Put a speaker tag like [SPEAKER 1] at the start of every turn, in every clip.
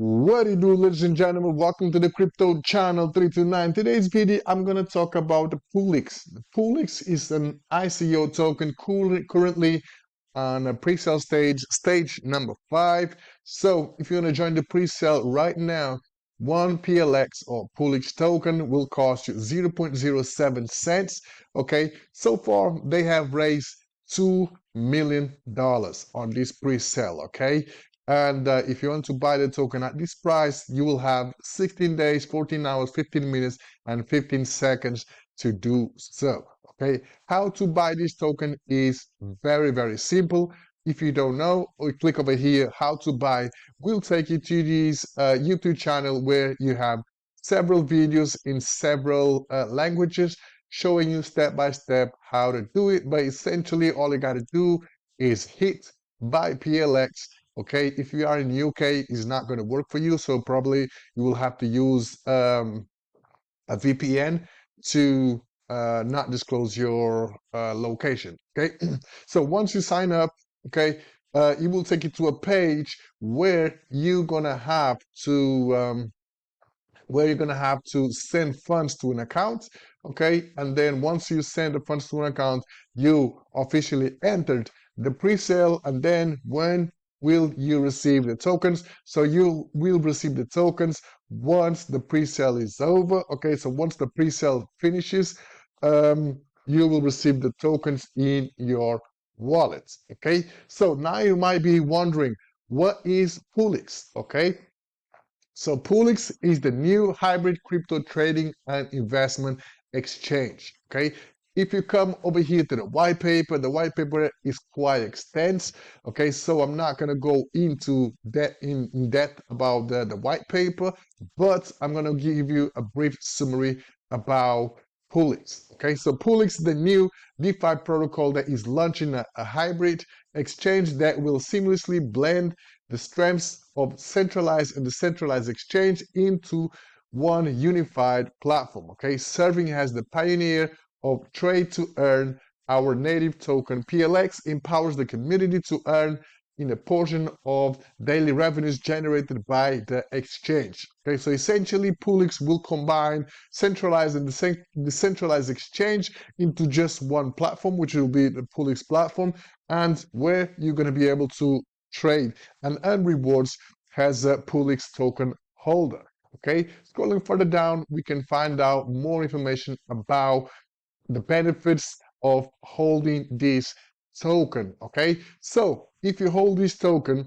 [SPEAKER 1] What do you do, ladies and gentlemen? Welcome to the Crypto Channel 329. Today's video, I'm going to talk about the Pullix. The Pullix is an ICO token currently on a pre-sale stage number 5. So if you want to join the pre-sale right now, one PLX or Pullix token will cost you 0.07 cents. Okay, so far they have raised $2 million on this pre-sale. Okay. And if you want to buy the token at this price, you will have 16 days, 14 hours, 15 minutes, and 15 seconds to do so. Okay, how to buy this token is very, very simple. If you don't know, or click over here, how to buy will take you to this YouTube channel where you have several videos in several languages showing you step by step how to do it. But essentially, all you got to do is hit buy PLX. Okay, if you are in the UK, it's not going to work for you, so probably you will have to use a VPN to not disclose your location. Okay, so once you sign up, okay, it will take you to a page where you're gonna have to send funds to an account. Okay, and then once you send the funds to an account, you officially entered the pre-sale, and then when will you receive the tokens? So you will receive the tokens once the pre-sale is over. Okay, so once the pre-sale finishes, you will receive the tokens in your wallet. Okay, so now you might be wondering, what is Pullix? Okay, so Pullix is the new hybrid crypto trading and investment exchange. Okay, if you come over here to the white paper, the white paper is quite extensive. Okay, so I'm not going to go into that in depth about the white paper, but I'm going to give you a brief summary about Pullix. Okay, so Pullix is the new DeFi protocol that is launching a hybrid exchange that will seamlessly blend the strengths of centralized and decentralized exchange into one unified platform. Okay, serving as the pioneer of trade to earn, our native token PLX empowers the community to earn in a portion of daily revenues generated by the exchange. Okay, so essentially Pullix will combine centralized and decentralized exchange into just one platform, which will be the Pullix platform, and where you're going to be able to trade and earn rewards as a Pullix token holder. Okay, scrolling further down, we can find out more information about the benefits of holding this token. Okay, so if you hold this token,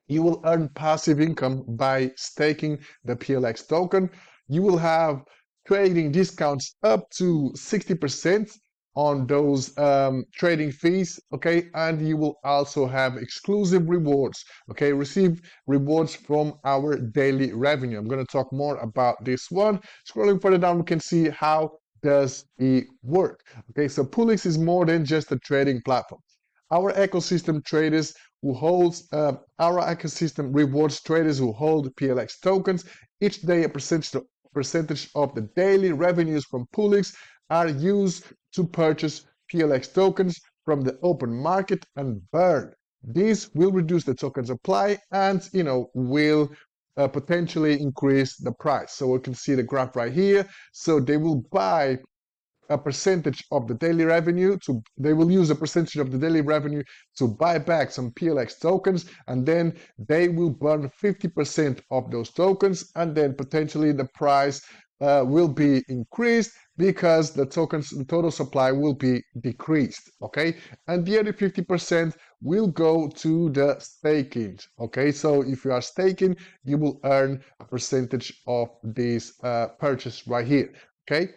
[SPEAKER 1] you will earn passive income by staking the PLX token. You will have trading discounts up to 60% on those trading fees. Okay, and you will also have exclusive rewards. Okay, receive rewards from our daily revenue. I'm going to talk more about this one. Scrolling further down, we can see how does it work. Okay, so Pullix is more than just a trading platform. Our ecosystem traders who holds our ecosystem rewards traders who hold PLX tokens. Each day, a percentage of the daily revenues from Pullix are used to purchase PLX tokens from the open market and burn. This will reduce the token supply and will potentially increase the price. So we can see the graph right here. So they will buy a percentage of the daily revenue they will use a percentage of the daily revenue to buy back some PLX tokens, and then they will burn 50% of those tokens, and then potentially the price will be increased because the total supply will be decreased. Okay, and the other 50% will go to the staking. Okay, so if you are staking, you will earn a percentage of this purchase right here. Okay,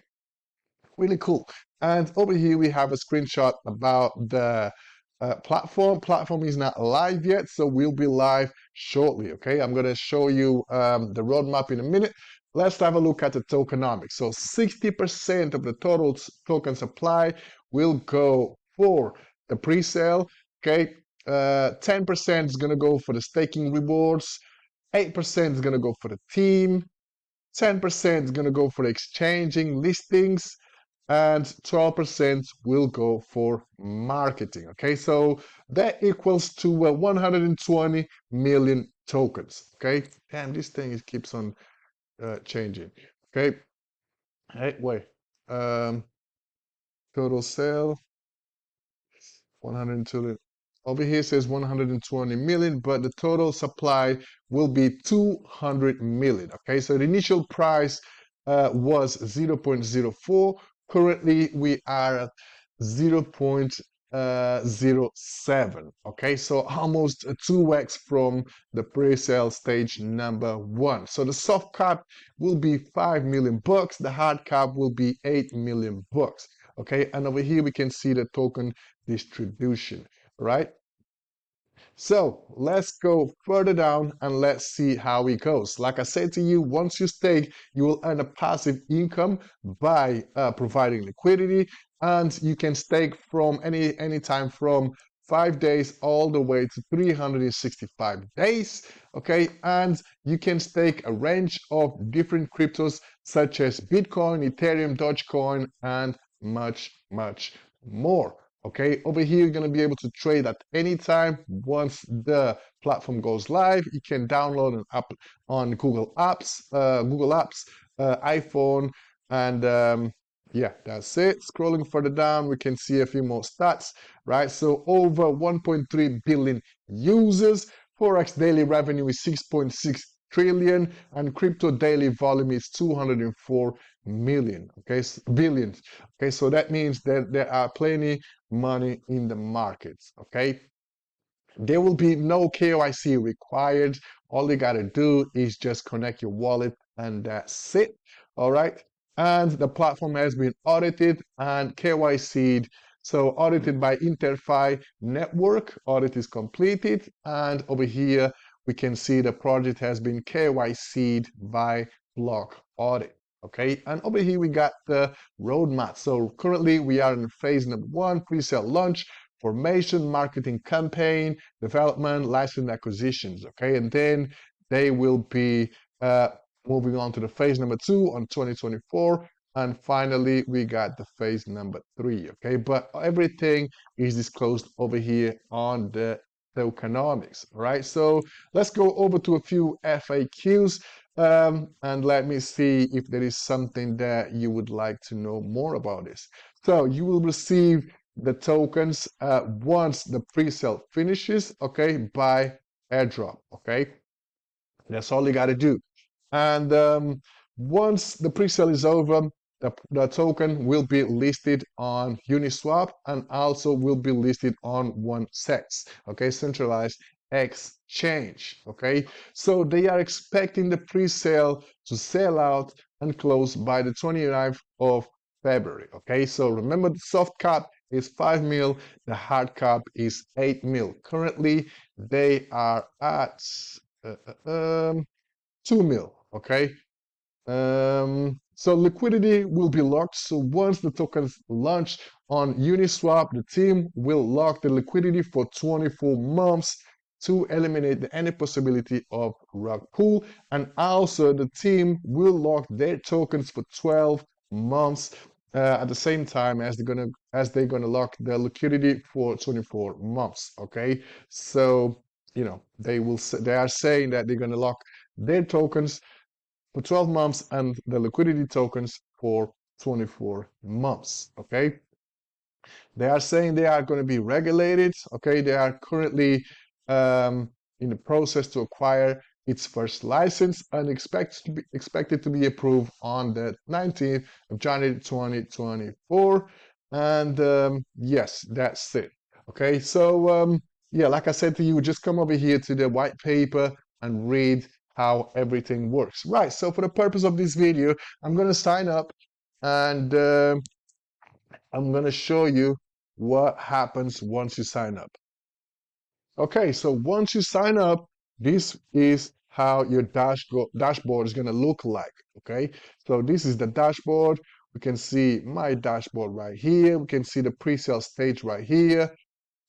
[SPEAKER 1] really cool. And over here we have a screenshot about the platform is not live yet, so we'll be live shortly. Okay, I'm going to show you the roadmap in a minute. Let's have a look at the tokenomics. So 60% of the total token supply will go for the pre-sale. Okay, 10% is going to go for the staking rewards, 8% is going to go for the team, 10% is going to go for the exchanging listings, and 12% will go for marketing. Okay, so that equals to $120 million. tokens. Okay, and this thing keeps on changing. Okay, hey, wait. Um, Total sale 102. Over here says 120 million, but the total supply will be 200 million. Okay, so the initial price was 0.04. Currently, we are at 0.07. Okay, so almost 2x from the pre-sale stage number one. So the soft cap will be 5 million bucks. The hard cap will be 8 million bucks. Okay, and over here we can see the token distribution, right? So let's go further down and let's see how it goes. Like I said to you, once you stake, you will earn a passive income by providing liquidity, and you can stake from any time from 5 days all the way to 365 days. Okay, and you can stake a range of different cryptos such as Bitcoin, Ethereum, Dogecoin, and much more. Okay, over here you're going to be able to trade at any time. Once the platform goes live, you can download an app on Google Apps, iPhone, and yeah, that's it. Scrolling further down, we can see a few more stats, right? So over 1.3 billion users. Forex daily revenue is 6.6 trillion, and crypto daily volume is 204 million. Okay, billions. Okay, so that means that there are plenty money in the markets. Okay, there will be no KYC required. All you got to do is just connect your wallet and that's it. All right. And the platform has been audited and KYC'd. So audited by Interfi Network. Audit is completed. And over here, we can see the project has been KYC'd by Block Audit. Okay. And over here, we got the roadmap. So currently we are in phase number one, pre-sale launch, formation, marketing campaign, development, license acquisitions, okay? And then they will be moving on to the phase number two on 2024. And finally, we got the phase number three, okay? But everything is disclosed over here on the tokenomics, all right? So let's go over to a few FAQs and let me see if there is something that you would like to know more about this. So you will receive the tokens once the pre-sale finishes, okay, by airdrop, okay? That's all you got to do. And once the pre-sale is over, the token will be listed on Uniswap and also will be listed on OneSex, okay, centralized exchange, okay? So they are expecting the pre-sale to sell out and close by the 29th of February, okay? So remember the soft cap is 5 mil, the hard cap is 8 mil. Currently, they are at 2 mil, okay? So liquidity will be locked. So once the tokens launch on Uniswap, the team will lock the liquidity for 24 months to eliminate any possibility of rug pull. And also the team will lock their tokens for 12 months at the same time as they're gonna lock the liquidity for 24 months. Okay, so you know they are saying that they're gonna lock their tokens for 12 months and the liquidity tokens for 24 months. Okay, they are saying they are going to be regulated. Okay, they are currently in the process to acquire its first license and expected to be approved on the 19th of January 2024. And yes, that's it. Okay, so yeah, like I said to you, just come over here to the white paper and read how everything works. Right, so for the purpose of this video, I'm going to sign up and I'm going to show you what happens once you sign up. Okay, so once you sign up, this is how your dashboard is going to look like. Okay, so this is the dashboard. We can see my dashboard right here. We can see the pre-sale stage right here.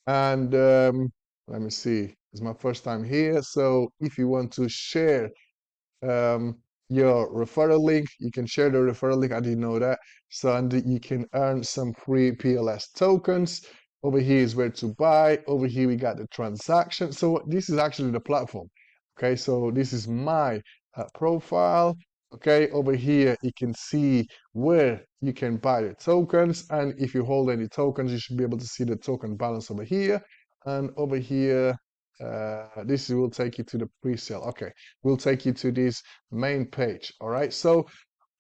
[SPEAKER 1] And let me see, it's my first time here. So if you want to share your referral link, you can share the referral link. I didn't know that. So and you can earn some free PLS tokens. Over here is where to buy. Over here we got the transaction. So this is actually the platform. Okay, so this is my profile. Okay, over here you can see where you can buy the tokens, and if you hold any tokens, you should be able to see the token balance over here. And over here, this will take you to the pre-sale. Okay, we'll take you to this main page. All right, so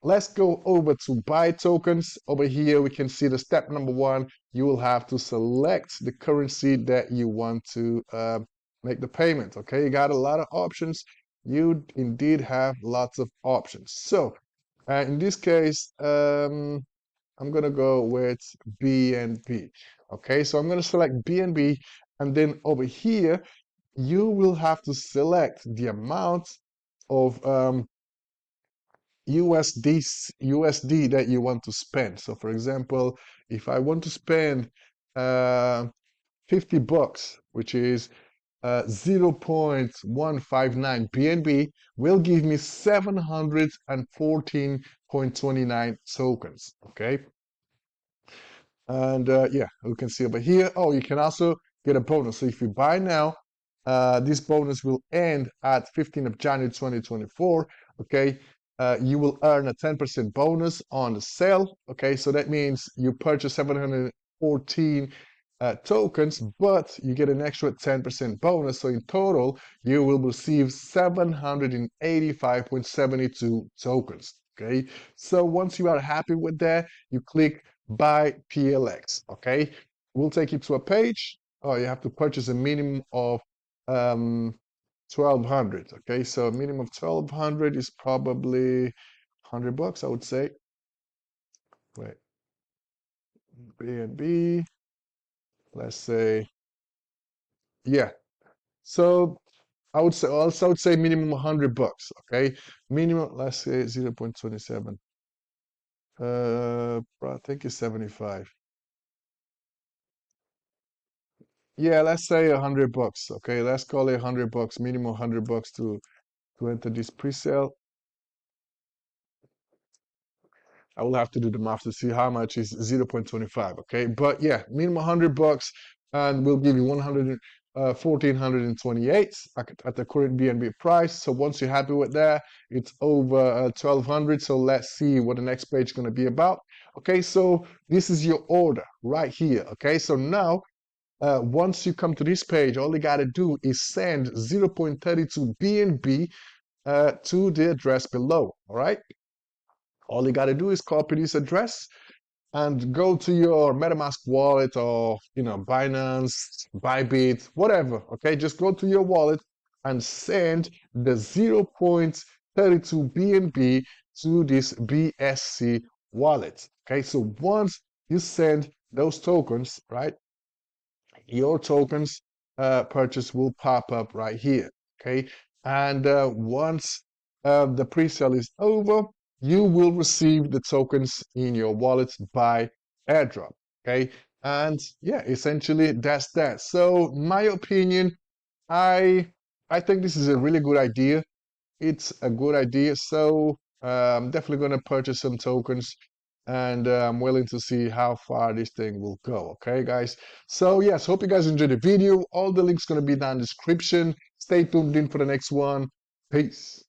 [SPEAKER 1] let's go over to buy tokens. Over here, we can see the step number one. You will have to select the currency that you want to make the payment. Okay, you got a lot of options. You indeed have lots of options. So in this case, I'm gonna go with BNB. Okay, so I'm gonna select BNB, and then over here, you will have to select the amount of USD that you want to spend. So for example, if I want to spend uh, 50 bucks, which is 0.159 BNB, will give me 714.29 tokens. Okay. And yeah, you can see over here. Oh, you can also get a bonus. So if you buy now, this bonus will end at 15th of January 2024. Okay, you will earn a 10% bonus on the sale. Okay, so that means you purchase 714 tokens, but you get an extra 10% bonus. So in total, you will receive 785.72 tokens. Okay, so once you are happy with that, you click buy PLX. Okay, we'll take you to a page. Oh, you have to purchase a minimum of 1200. Okay, so a minimum of 1200 is probably 100 bucks, I would say. Wait, BNB, let's say, yeah. So I would say minimum 100 bucks. Okay, minimum, let's say 0.27. I think it's 75. Yeah, let's say 100 bucks. Okay, let's call it 100 bucks, minimum 100 bucks to enter this pre-sale. I will have to do the math to see how much is 0.25. Okay, but yeah, minimum 100 bucks, and we'll give you 1,428 at the current BNB price. So once you're happy with that, it's over 1,200. So let's see what the next page is going to be about. Okay, so this is your order right here. Okay, so now once you come to this page, all you got to do is send 0.32 BNB to the address below. All right. All you got to do is copy this address and go to your MetaMask wallet or, Binance, Bybit, whatever. Okay. Just go to your wallet and send the 0.32 BNB to this BSC wallet. Okay. So once you send those tokens, right, your tokens purchase will pop up right here. Okay, and once the pre-sale is over, you will receive the tokens in your wallet by airdrop. Okay, and yeah, essentially that's that. So my opinion, I I think this is a really good idea. It's a good idea. So I'm definitely going to purchase some tokens, and I'm willing to see how far this thing will go. Okay, guys. So yes, hope you guys enjoyed the video. All the links going to be down in the description. Stay tuned in for the next one. Peace.